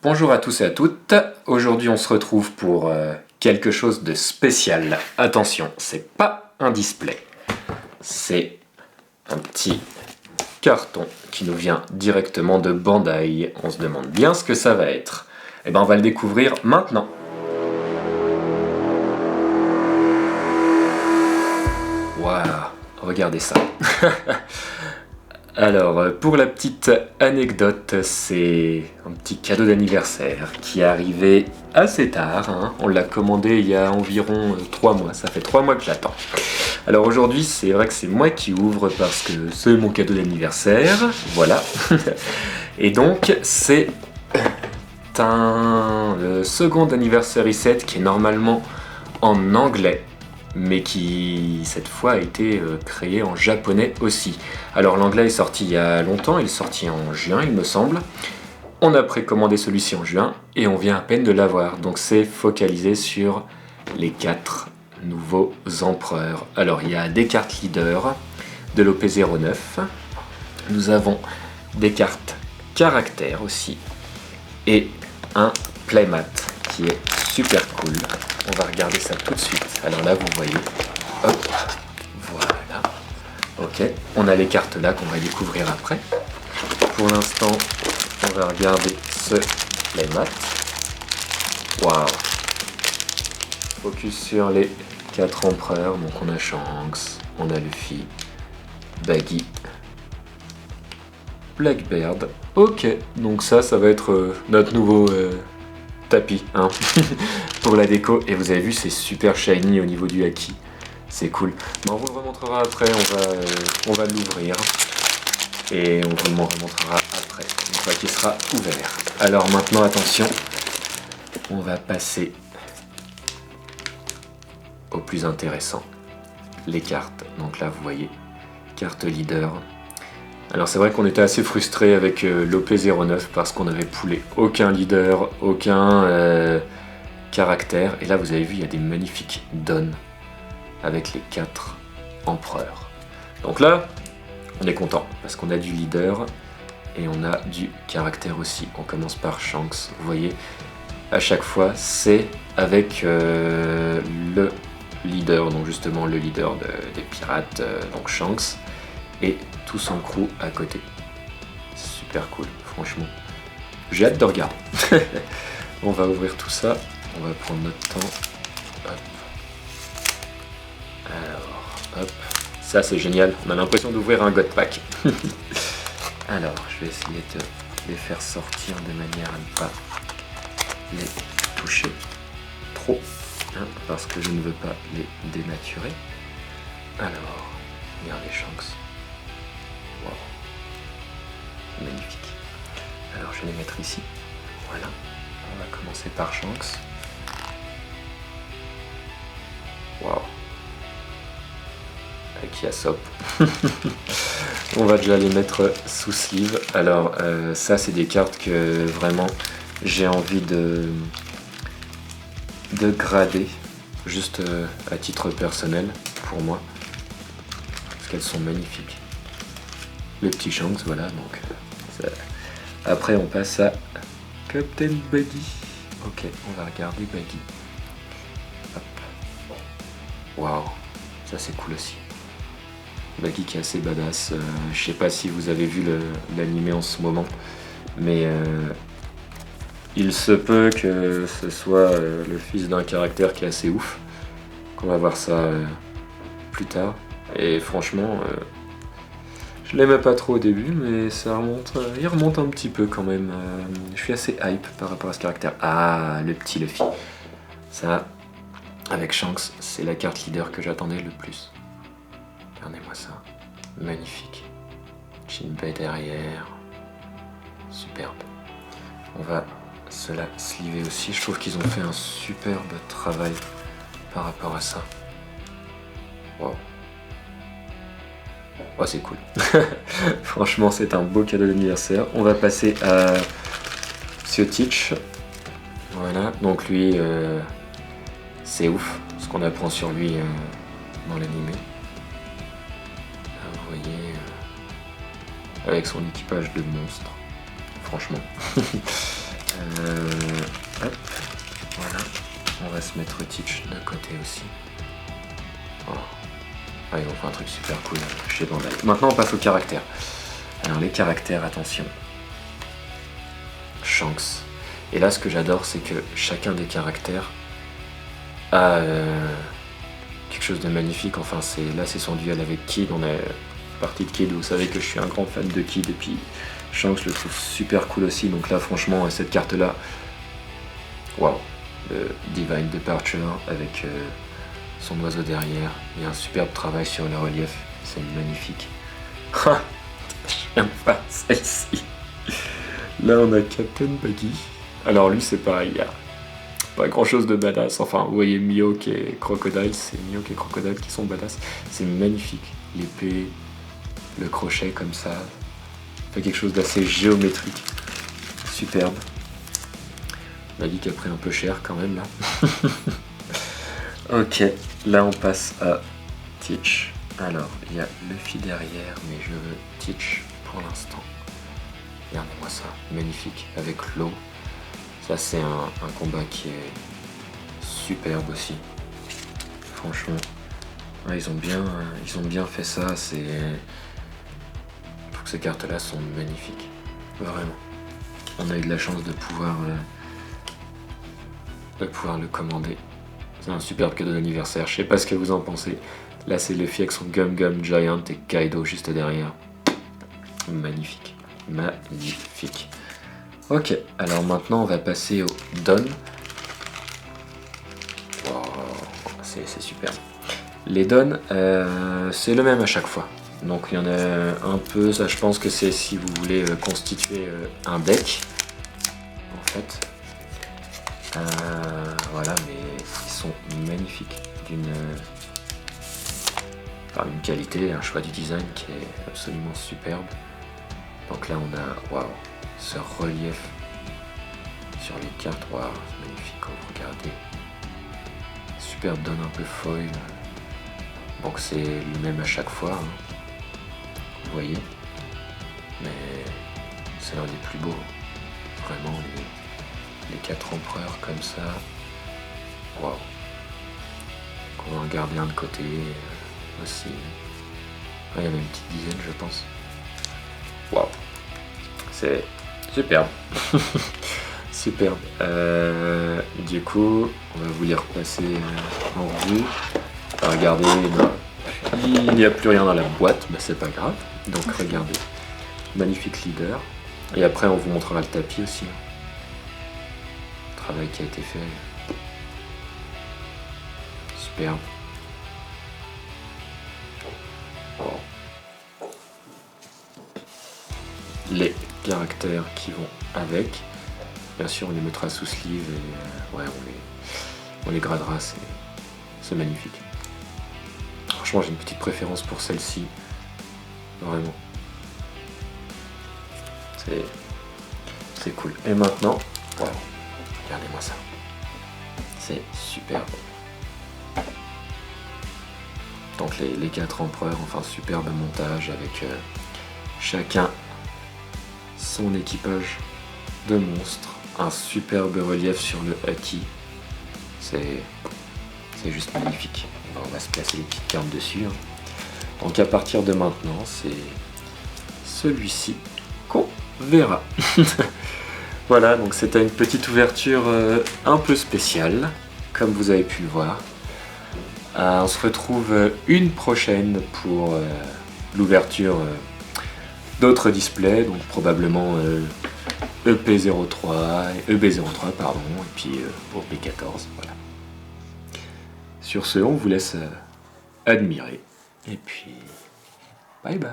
Bonjour à tous et à toutes, aujourd'hui on se retrouve pour quelque chose de spécial. Attention, c'est pas un display, c'est un petit carton qui nous vient directement de Bandai. On se demande bien ce que ça va être. Et ben on va le découvrir maintenant. Waouh, regardez ça. Alors, pour la petite anecdote, c'est un petit cadeau d'anniversaire qui est arrivé assez tard. Hein. On l'a commandé il y a environ 3 mois, ça fait 3 mois que je l'attends. Alors aujourd'hui, c'est vrai que c'est moi qui ouvre parce que c'est mon cadeau d'anniversaire, voilà. Et donc, c'est un second anniversary set qui est normalement en anglais, mais qui cette fois a été créé en japonais aussi. Alors l'anglais est sorti il y a longtemps, il est sorti en juin il me semble. On a précommandé celui-ci en juin et on vient à peine de l'avoir. Donc c'est focalisé sur les 4 nouveaux empereurs. Alors il y a des cartes leaders de l'OP09. Nous avons des cartes caractères aussi. Et un playmat qui est super cool. On va regarder ça tout de suite. Alors là, vous voyez, hop, voilà. Ok, on a les cartes là qu'on va découvrir après. Pour l'instant, on va regarder ce playmat. Waouh. Focus sur les 4 empereurs. Donc on a Shanks, on a Luffy, Baggy, Blackbeard. Ok, donc ça va être notre nouveau tapis hein, pour la déco. Et vous avez vu, c'est super shiny au niveau du haki. C'est cool. Mais on vous le remontrera après, on va l'ouvrir. Et on vous le remontrera après, une fois qu'il sera ouvert. Alors maintenant, attention, on va passer au plus intéressant. Les cartes. Donc là, vous voyez, carte leader. Alors c'est vrai qu'on était assez frustré avec l'OP09 parce qu'on n'avait poulé aucun leader, aucun caractère. Et là vous avez vu, il y a des magnifiques dons avec les 4 empereurs. Donc là, on est content parce qu'on a du leader et on a du caractère aussi. On commence par Shanks, vous voyez, à chaque fois c'est avec le leader, donc justement le leader des pirates, donc Shanks. Et tout son crew à côté. Super cool, franchement. J'ai hâte de regarder. On va ouvrir tout ça. On va prendre notre temps. Hop. Alors, hop. Ça, c'est génial. On a l'impression d'ouvrir un God Pack. Alors, je vais essayer de les faire sortir de manière à ne pas les toucher trop. Hein, parce que je ne veux pas les dénaturer. Alors, regardez Shanks. Wow. Magnifique. Alors je vais les mettre ici. Voilà. On va commencer par Shanks. Waouh. Avec Yasop. On va déjà les mettre sous sleeve. Alors ça c'est des cartes que vraiment j'ai envie de grader. Juste à titre personnel pour moi. Parce qu'elles sont magnifiques. Le petit Shanks, voilà, donc ça. Après on passe à Captain Baggy. Ok, on va regarder Baggy. Hop. Waouh, ça c'est cool aussi. Baggy qui est assez badass. Je sais pas si vous avez vu l'animé en ce moment, mais il se peut que ce soit le fils d'un caractère qui est assez ouf. Qu'on va voir ça plus tard. Et franchement... je l'aimais pas trop au début, mais ça remonte, il remonte un petit peu quand même. Je suis assez hype par rapport à ce caractère. Ah, le petit Luffy. Ça, avec Shanks, c'est la carte leader que j'attendais le plus. Regardez-moi ça. Magnifique. Jinbei derrière. Superbe. On va se la sleever aussi. Je trouve qu'ils ont fait un superbe travail par rapport à ça. Wow. Oh, c'est cool. Franchement, c'est un beau cadeau d'anniversaire. On va passer à Teach. Voilà, donc lui, c'est ouf ce qu'on apprend sur lui dans l'animé. Vous voyez, avec son équipage de monstres. Franchement. se mettre Teach de côté aussi. Oh. Ah, ils ont fait un truc super cool chez Bandai. Maintenant on passe aux caractères. Alors les caractères, attention. Shanks. Et là ce que j'adore c'est que chacun des caractères a quelque chose de magnifique. Enfin là c'est son duel avec Kid. On est partie de Kid, vous savez que je suis un grand fan de Kid. Et puis Shanks je le trouve super cool aussi. Donc là franchement cette carte là, waouh. Le Divine Departure avec son oiseau derrière. Il y a un superbe travail sur le relief. C'est magnifique. J'aime pas celle-ci. Là on a Captain Buggy. Alors lui c'est pareil, il y a pas grand chose de badass. Enfin vous voyez Mihawk et Crocodile, c'est Mihawk et Crocodile qui sont badass. C'est magnifique. L'épée, le crochet comme ça. Fait quelque chose d'assez géométrique. Superbe. On a dit qu'elle pris un peu cher quand même là. Ok, là on passe à Teach. Alors, il y a Luffy derrière, mais je veux Teach pour l'instant. Regardez-moi ça, magnifique, avec l'eau. Ça c'est un combat qui est superbe aussi. Franchement, ouais, ils ont bien fait ça. Je trouve que ces cartes-là sont magnifiques. Vraiment. On a eu de la chance de pouvoir le commander. C'est un superbe cadeau d'anniversaire, je sais pas ce que vous en pensez. Là c'est Luffy avec son Gum Gum Giant et Kaido juste derrière. Magnifique, magnifique. Ok, alors maintenant on va passer au Don. Wow, c'est superbe. Les Don, c'est le même à chaque fois. Donc il y en a un peu, ça je pense que c'est si vous voulez constituer un deck. En fait. Voilà, mais ils sont magnifiques, d'une qualité, un choix du design qui est absolument superbe. Donc là on a, waouh, ce relief sur les cartes, waouh, c'est magnifique quand vous regardez. Superbe donne un peu foil. Donc c'est le même à chaque fois, hein. Vous voyez, mais c'est l'un des plus beaux, vraiment les 4 empereurs comme ça. Waouh. On va en garder un de côté aussi. Ah, il y en a une petite dizaine, je pense. Waouh. C'est superbe. Superbe. Du coup, on va vous les repasser en revue. Regardez, il n'y a plus rien dans la boîte, bah, c'est pas grave. Donc regardez. Magnifique leader. Et après, on vous montrera le tapis aussi. Travail qui a été fait. Superbe. Wow. Les caractères qui vont avec. Bien sûr, on les mettra sous sleeve et ouais, on les gradera. C'est magnifique. Franchement, j'ai une petite préférence pour celle-ci. Vraiment. C'est cool. Et maintenant, wow. Regardez-moi ça. C'est superbe. Donc les 4 empereurs, enfin superbe montage avec chacun son équipage de monstres. Un superbe relief sur le haki. C'est juste magnifique. On va se placer les petites cartes dessus. Hein. Donc à partir de maintenant, c'est celui-ci qu'on verra. Voilà, donc c'était une petite ouverture un peu spéciale, comme vous avez pu le voir. On se retrouve une prochaine pour l'ouverture d'autres displays, donc probablement EP03, EB03 pardon, et puis OP14, voilà. Sur ce, on vous laisse admirer, et puis bye bye.